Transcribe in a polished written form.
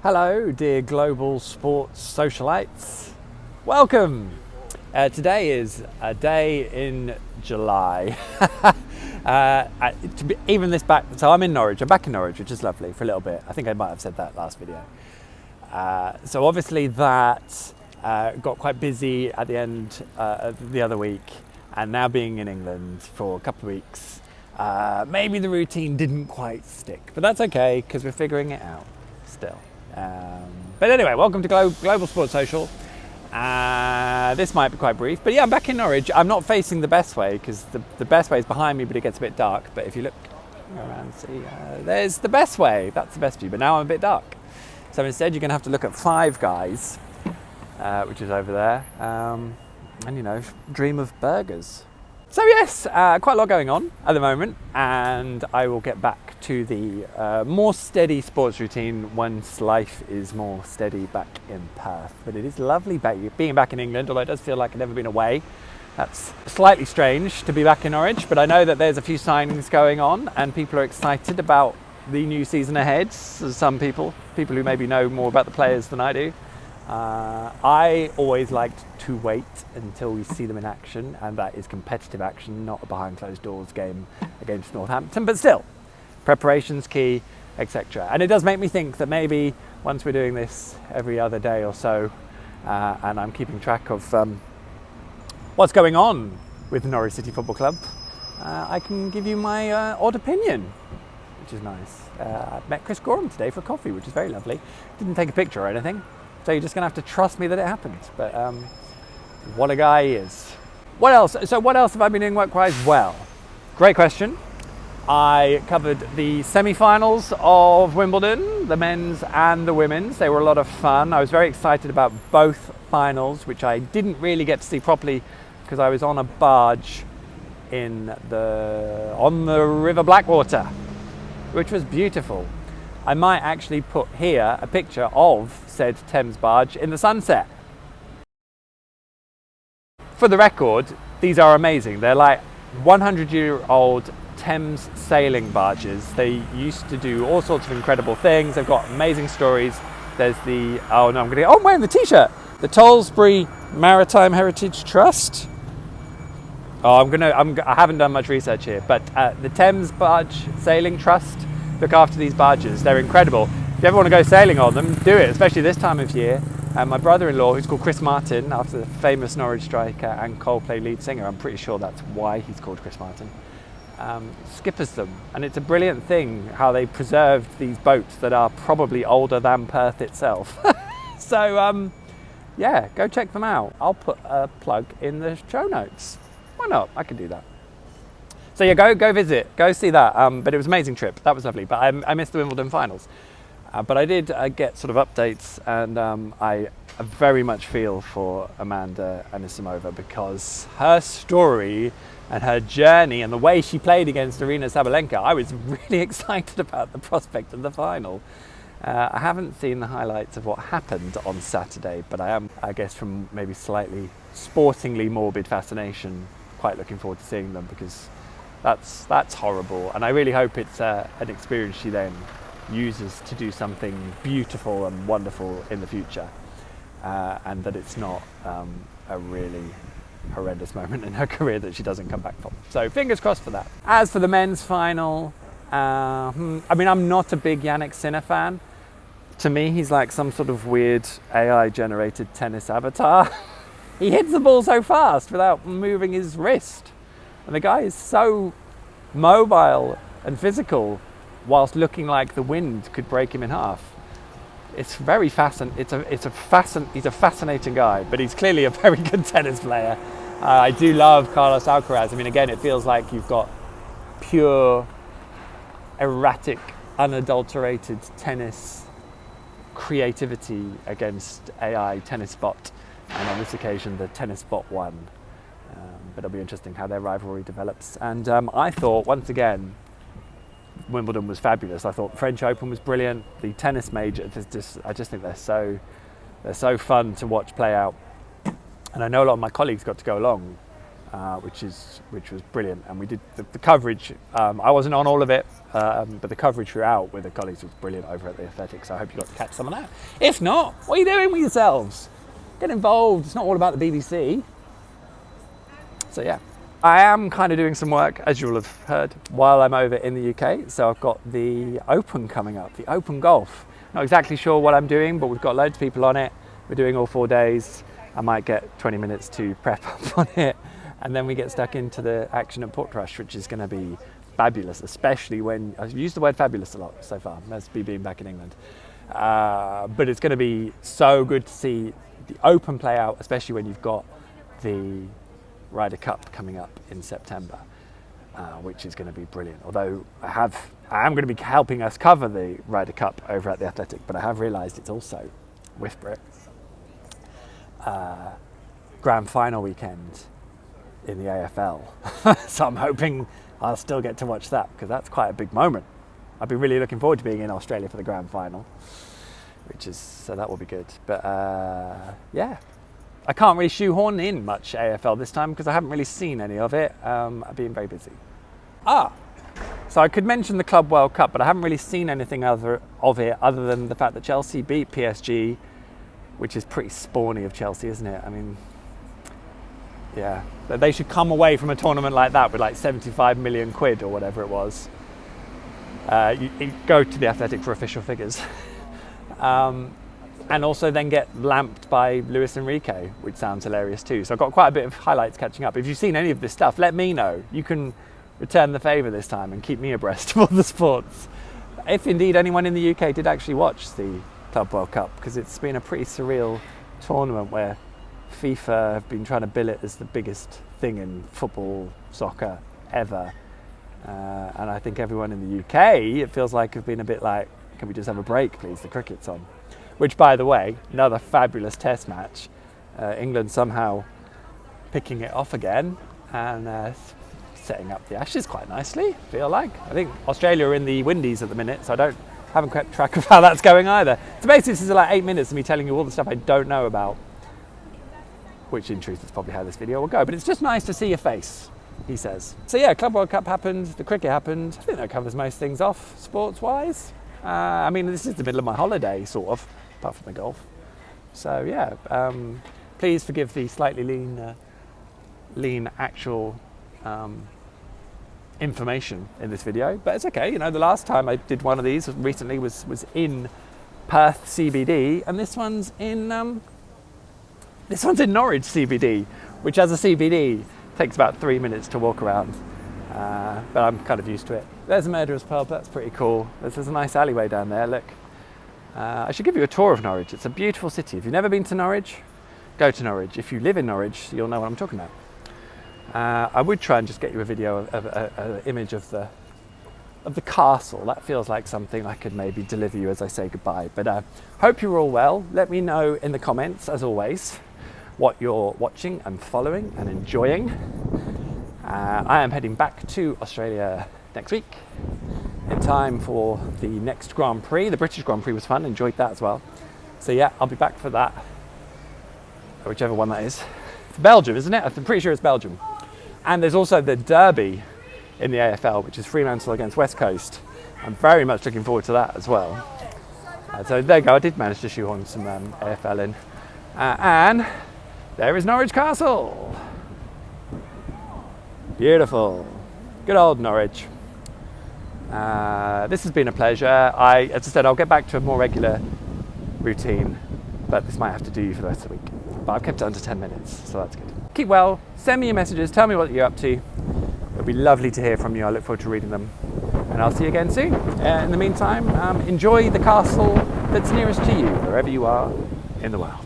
Hello, dear global sports socialites. Welcome. Today is a day in July. So I'm in Norwich. I'm back in Norwich, which is lovely for a little bit. I think I might have said that last video. So obviously that got quite busy at the end of the other week, and now being in England for a couple of weeks, maybe the routine didn't quite stick, but that's okay because we're figuring it out still. But anyway, welcome to Global Sports Social. This might be quite brief, but yeah, I'm back in Norwich. I'm not facing the best way because the best way is behind me, but it gets a bit dark. But if you look around, see, there's the best way. That's the best view, but now I'm a bit dark. So instead, you're going to have to look at Five Guys, which is over there, and dream of burgers. So yes, quite a lot going on at the moment, and I will get back to the more steady sports routine once life is more steady back in Perth. But it is lovely being back in England, although it does feel like I've never been away. That's slightly strange to be back in Norwich, but I know that there's a few signings going on and people are excited about the new season ahead. So some people who maybe know more about the players than I do. I always liked to wait until we see them in action, and that is competitive action, not a behind closed doors game against Northampton, but still, preparation's key, etc. And it does make me think that maybe once we're doing this every other day or so, and I'm keeping track of what's going on with the Norwich City Football Club, I can give you my odd opinion, which is nice. I met Chris Gorham today for coffee, which is very lovely. Didn't take a picture or anything. So you're just going to have to trust me that it happened. But what a guy he is. What else? So what else have I been doing work-wise? Well, great question. I covered the semi-finals of Wimbledon, the men's and the women's. They were a lot of fun. I was very excited about both finals, which I didn't really get to see properly because I was on a barge on the River Blackwater, which was beautiful. I might actually put here a picture of said Thames barge in the sunset. For the record, these are amazing. They're like 100-year-old Thames sailing barges. They used to do all sorts of incredible things. They've got amazing stories. There's I'm wearing the t-shirt. The Tollesbury Maritime Heritage Trust. I haven't done much research here, but the Thames Barge Sailing Trust look after these barges. They're incredible. If you ever want to go sailing on them, do it, especially this time of year. And my brother-in-law, who's called Chris Martin, after the famous Norwich striker and Coldplay lead singer, I'm pretty sure that's why he's called Chris Martin, skippers them. And it's a brilliant thing how they preserved these boats that are probably older than Perth itself. So, yeah, go check them out. I'll put a plug in the show notes. Why not? I can do that. So yeah, go visit, go see that. But it was an amazing trip. That was lovely. But I missed the Wimbledon finals. But I did get sort of updates, and I very much feel for Amanda Anisimova because her story and her journey and the way she played against Arina Sabalenka, I was really excited about the prospect of the final. I haven't seen the highlights of what happened on Saturday, but I am, I guess, from maybe slightly sportingly morbid fascination, quite looking forward to seeing them because that's horrible. And I really hope it's an experience she then uses to do something beautiful and wonderful in the future, and that it's not a really horrendous moment in her career that she doesn't come back from. So fingers crossed for that. As for the men's final, I'm not a big Yannick Sinner fan. To me, he's like some sort of weird AI generated tennis avatar. He hits the ball so fast without moving his wrist, and the guy is so mobile and physical whilst looking like the wind could break him in half. It's very fascinating. He's a fascinating guy, but he's clearly a very good tennis player. I do love Carlos Alcaraz. I mean, again, it feels like you've got pure, erratic, unadulterated tennis creativity against AI tennis bot, and on this occasion, the tennis bot won. But it'll be interesting how their rivalry develops. And I thought, once again, Wimbledon was fabulous. I thought the French Open was brilliant. The tennis major, I just think they're so fun to watch play out. And I know a lot of my colleagues got to go along, which was brilliant. And we did the coverage. I wasn't on all of it, but the coverage throughout with the colleagues was brilliant over at the Athletic. So I hope you got to catch some of that. If not, what are you doing with yourselves? Get involved. It's not all about the BBC. So yeah, I am kind of doing some work, as you'll have heard, while I'm over in the UK. So I've got the Open coming up, the Open Golf. Not exactly sure what I'm doing, but we've got loads of people on it. We're doing all 4 days. I might get 20 minutes to prep up on it. And then we get stuck into the action at Portrush, which is going to be fabulous, especially when I've used the word fabulous a lot so far. That's me being back in England. But it's going to be so good to see the Open play out, especially when you've got the Ryder Cup coming up in September, which is going to be brilliant. Although I am going to be helping us cover the Ryder Cup over at the Athletic, but I have realised it's also with Brit grand final weekend in the AFL. So I'm hoping I'll still get to watch that, because that's quite a big moment. I've been really looking forward to being in Australia for the grand final, so that will be good. But yeah, I can't really shoehorn in much AFL this time because I haven't really seen any of it. I've been very busy. So I could mention the Club World Cup, but I haven't really seen anything other than the fact that Chelsea beat PSG, which is pretty spawny of Chelsea, isn't it? I mean, yeah, but they should come away from a tournament like that with like 75 million quid or whatever it was. You go to the Athletic for official figures. And also then get lamped by Luis Enrique, which sounds hilarious too. So I've got quite a bit of highlights catching up. If you've seen any of this stuff, let me know. You can return the favour this time and keep me abreast of all the sports. If indeed anyone in the UK did actually watch the Club World Cup, because it's been a pretty surreal tournament where FIFA have been trying to bill it as the biggest thing in football, soccer ever. And I think everyone in the UK, it feels like, have been a bit like, can we just have a break, please? The cricket's on. Which, by the way, another fabulous test match. England somehow picking it off again and setting up the Ashes quite nicely, I feel like. I think Australia are in the Windies at the minute, so I haven't kept track of how that's going either. So basically this is like 8 minutes of me telling you all the stuff I don't know about, which in truth is probably how this video will go. But it's just nice to see your face, he says. So yeah, Club World Cup happened, the cricket happened. I think that covers most things off, sports-wise. I mean, this is the middle of my holiday, sort of, apart from the golf. So yeah, please forgive the slightly lean actual information in this video, but it's okay. You know, the last time I did one of these recently was in Perth CBD, and this one's in Norwich CBD, which as a CBD takes about 3 minutes to walk around, but I'm kind of used to it. There's a murderer's pub, that's pretty cool. There's a nice alleyway down there, look. I should give you a tour of Norwich. It's a beautiful city. If you've never been to Norwich, go to Norwich. If you live in Norwich, you'll know what I'm talking about. I would try and just get you a video of an image of the castle. That feels like something I could maybe deliver you as I say goodbye. But hope you're all well. Let me know in the comments, as always, what you're watching and following and enjoying. I am heading back to Australia next week in time for the next Grand Prix. The British Grand Prix was fun, enjoyed that as well. So yeah, I'll be back for that, whichever one that is. It's Belgium, isn't it? I'm pretty sure it's Belgium. And there's also the Derby in the AFL, which is Fremantle against West Coast. I'm very much looking forward to that as well. So there you go, I did manage to shoehorn some AFL in. And there is Norwich Castle. Beautiful. Good old Norwich. This has been a pleasure. As I said, I'll get back to a more regular routine, but this might have to do for the rest of the week. But I've kept it under 10 minutes, so that's good. Keep well, send me your messages, tell me what you're up to. It'll be lovely to hear from you. I look forward to reading them. And I'll see you again soon. In the meantime, enjoy the castle that's nearest to you, wherever you are in the world.